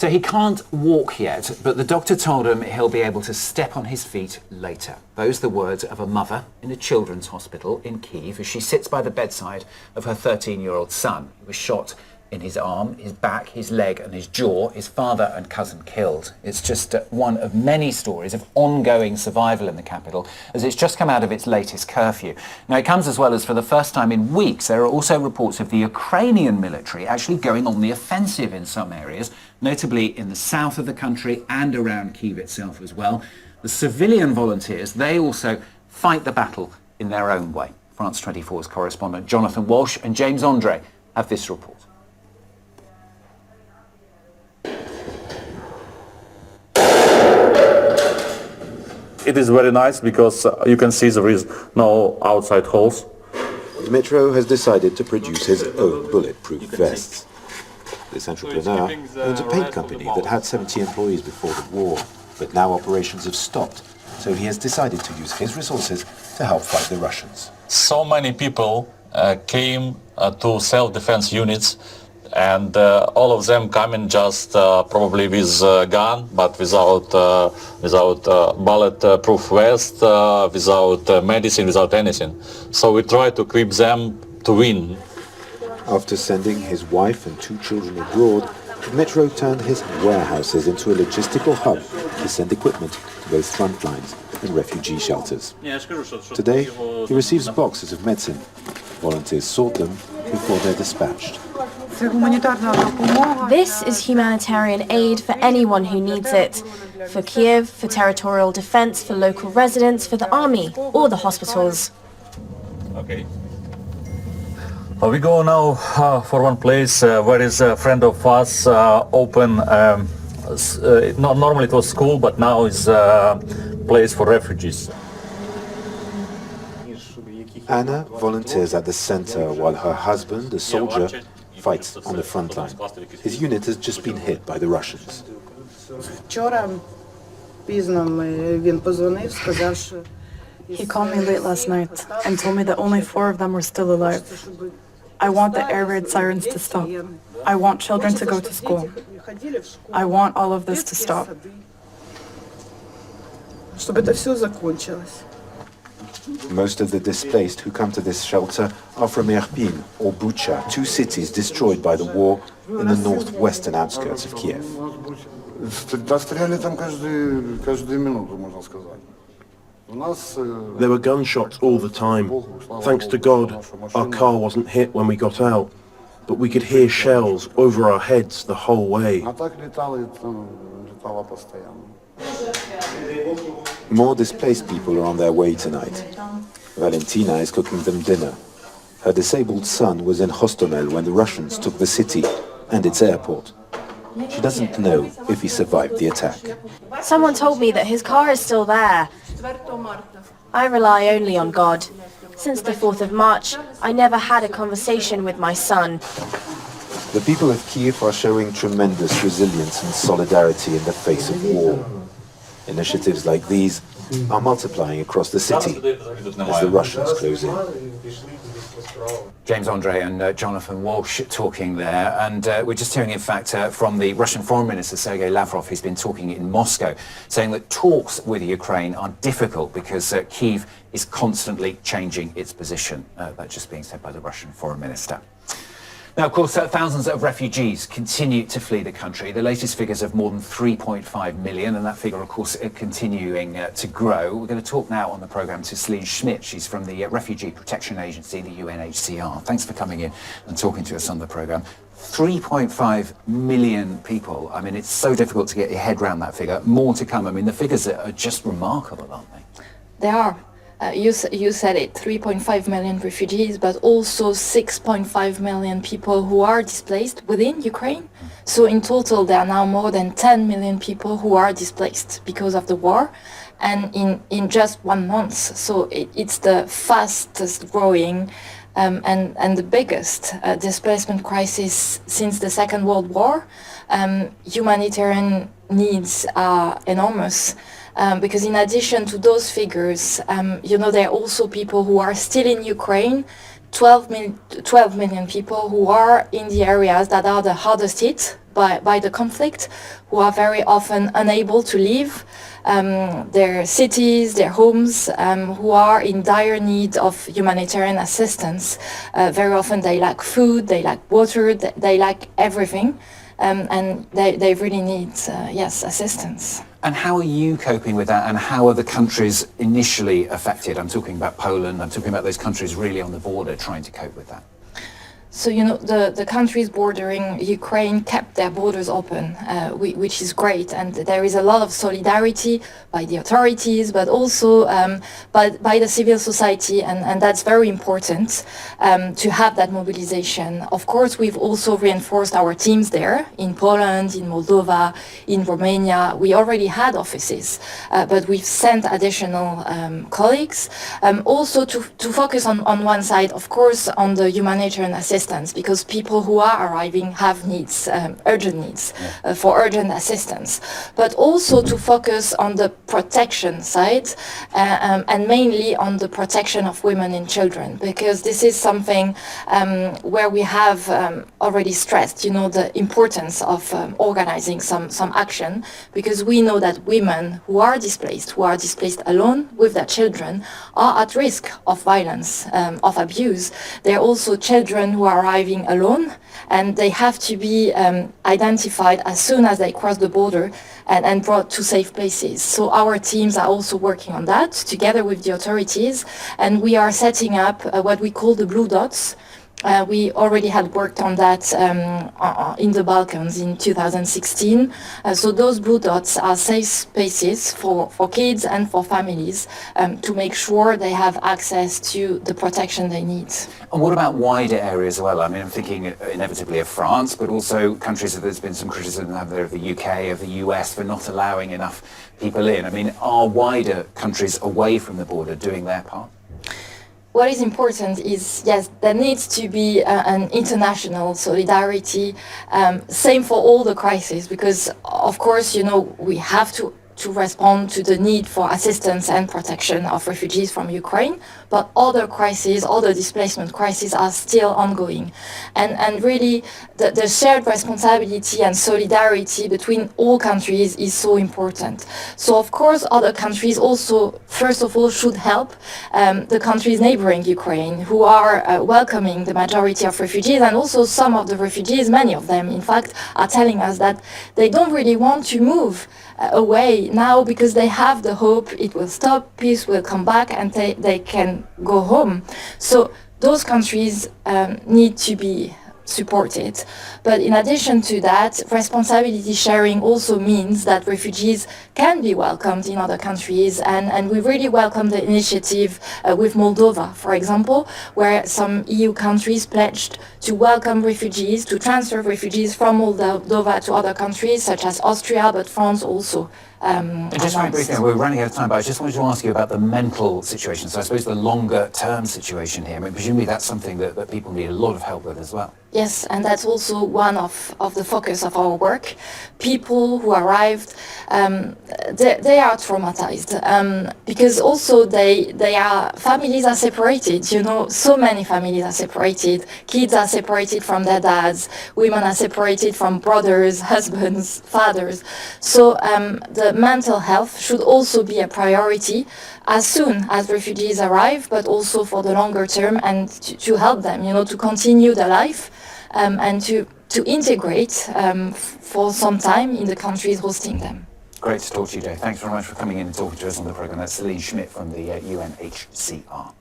So he can't walk yet, but the doctor told him he'll be able to step on his feet later. Those are the words of a mother in a children's hospital in Kyiv as she sits by the bedside of her 13-year-old son. He was shot in his arm, his back, his leg and his jaw, his father and cousin killed. It's just one of many stories of ongoing survival in the capital as it's just come out of its latest curfew. Now it comes as well as for the first time in weeks there are also reports of the Ukrainian military actually going on the offensive in some areas, notably in the south of the country and around Kyiv itself as well. The civilian volunteers, they also fight the battle in their own way. France 24's correspondent Jonathan Walsh and James Andre have this report. It is very nice because you can see there is no outside holes. Dmytro has decided to produce his own bulletproof vests. This entrepreneur owns a paint company that had 70 employees before the war, but now operations have stopped, so he has decided to use his resources to help fight the Russians. So many people came to self-defense units, and all of them coming just probably with a gun, but without bulletproof vest, without medicine, without anything. So we try to equip them to win. After sending his wife and 2 children abroad, Dmytro turned his warehouses into a logistical hub to send equipment to both front lines and refugee shelters. Today, he receives boxes of medicine. Volunteers sort them before they're dispatched. This is humanitarian aid for anyone who needs it. For Kiev, for territorial defense, for local residents, for the army, or the hospitals. Okay. We go now for one place where is a friend of us open, normally it was school, but now it's a place for refugees. Anna volunteers at the center while her husband, a soldier, fights on the front line. His unit has just been hit by the Russians. He called me late last night and told me that only 4 of them were still alive. I want the air raid sirens to stop. I want children to go to school. I want all of this to stop. Most of the displaced who come to this shelter are from Irpin or Bucha, 2 cities destroyed by the war in the northwestern outskirts of Kiev. There were gunshots all the time. Thanks to God, our car wasn't hit when we got out, but we could hear shells over our heads the whole way. More displaced people are on their way tonight. Valentina is cooking them dinner. Her disabled son was in Hostomel when the Russians took the city and its airport. She doesn't know if he survived the attack. Someone told me that his car is still there. I rely only on God. Since the 4th of March, I never had a conversation with my son. The people of Kiev are showing tremendous resilience and solidarity in the face of war. Initiatives like these are multiplying across the city as the Russians close in. James Andre and Jonathan Walsh talking there, and we're just hearing in fact from the Russian Foreign Minister Sergei Lavrov. He's been talking in Moscow, saying that talks with Ukraine are difficult because Kyiv is constantly changing its position. That's just being said by the Russian Foreign Minister. Now, of course, thousands of refugees continue to flee the country. The latest figures of more than 3.5 million, and that figure, of course, continuing to grow. We're going to talk now on the programme to Celine Schmidt. She's from the Refugee Protection Agency, the UNHCR. Thanks for coming in and talking to us on the programme. 3.5 million people. I mean, it's so difficult to get your head around that figure. More to come. I mean, the figures are just remarkable, aren't they? They are. You said it, 3.5 million refugees, but also 6.5 million people who are displaced within Ukraine. So in total, there are now more than 10 million people who are displaced because of the war, and in just 1 month. So it's the fastest growing and the biggest displacement crisis since the Second World War. Humanitarian needs are enormous. because in addition to those figures, there are also people who are still in Ukraine, 12 million people who are in the areas that are the hardest hit by the conflict, who are very often unable to leave their cities, their homes, who are in dire need of humanitarian assistance. Very often they lack food, they lack water, they lack everything, and they really need, assistance. And how are you coping with that, and how are the countries initially affected? I'm talking about Poland, I'm talking about those countries really on the border trying to cope with that. So, the countries bordering Ukraine kept their borders open, which is great. And there is a lot of solidarity by the authorities, but also by the civil society. And that's very important to have that mobilization. Of course, we've also reinforced our teams there in Poland, in Moldova, in Romania. We already had offices, but we've sent additional colleagues. Also to focus on one side, of course, on the humanitarian assistance, because people who are arriving have needs, urgent needs for urgent assistance, but also to focus on the protection side and mainly on the protection of women and children, because this is something where we have already stressed, the importance of organizing some action, because we know that women who are displaced alone with their children, are at risk of violence, of abuse. There are also children who are arriving alone, and they have to be identified as soon as they cross the border and brought to safe places. So our teams are also working on that together with the authorities, and we are setting up what we call the Blue Dots. We already had worked on that in the Balkans in 2016. So those Blue Dots are safe spaces for kids and for families to make sure they have access to the protection they need. And what about wider areas as well? I mean, I'm thinking inevitably of France, but also countries that there's been some criticism of the UK, of the US for not allowing enough people in. I mean, are wider countries away from the border doing their part? What is important is, yes, there needs to be an international solidarity, same for all the crises, because of course, we have to respond to the need for assistance and protection of refugees from Ukraine, but other crises, other displacement crises are still ongoing. And really, the shared responsibility and solidarity between all countries is so important. So of course, other countries also, first of all, should help the countries neighboring Ukraine, who are welcoming the majority of refugees, and also some of the refugees, many of them, in fact, are telling us that they don't really want to move away now, because they have the hope it will stop, peace will come back, and they can go home. So those countries need to be supported. But in addition to that, responsibility sharing also means that refugees can be welcomed in other countries, and we really welcome the initiative with Moldova, for example, where some EU countries pledged to welcome refugees, to transfer refugees from Moldova to other countries, such as Austria, but France also. And just very briefly, we're running out of time, but I just wanted to ask you about the mental situation. So I suppose the longer term situation here. I mean, presumably that's something that people need a lot of help with as well. Yes, and that's also one of the focus of our work. People who arrived, they are traumatized because also families are separated. So many families are separated. Kids are separated from their dads. Women are separated from brothers, husbands, fathers. So the mental health should also be a priority as soon as refugees arrive, but also for the longer term, and to help them, to continue their life and to integrate for some time in the countries hosting them. Great to talk to you, Jay. Thanks very much for coming in and talking to us on the programme. That's Celine Schmidt from the UNHCR.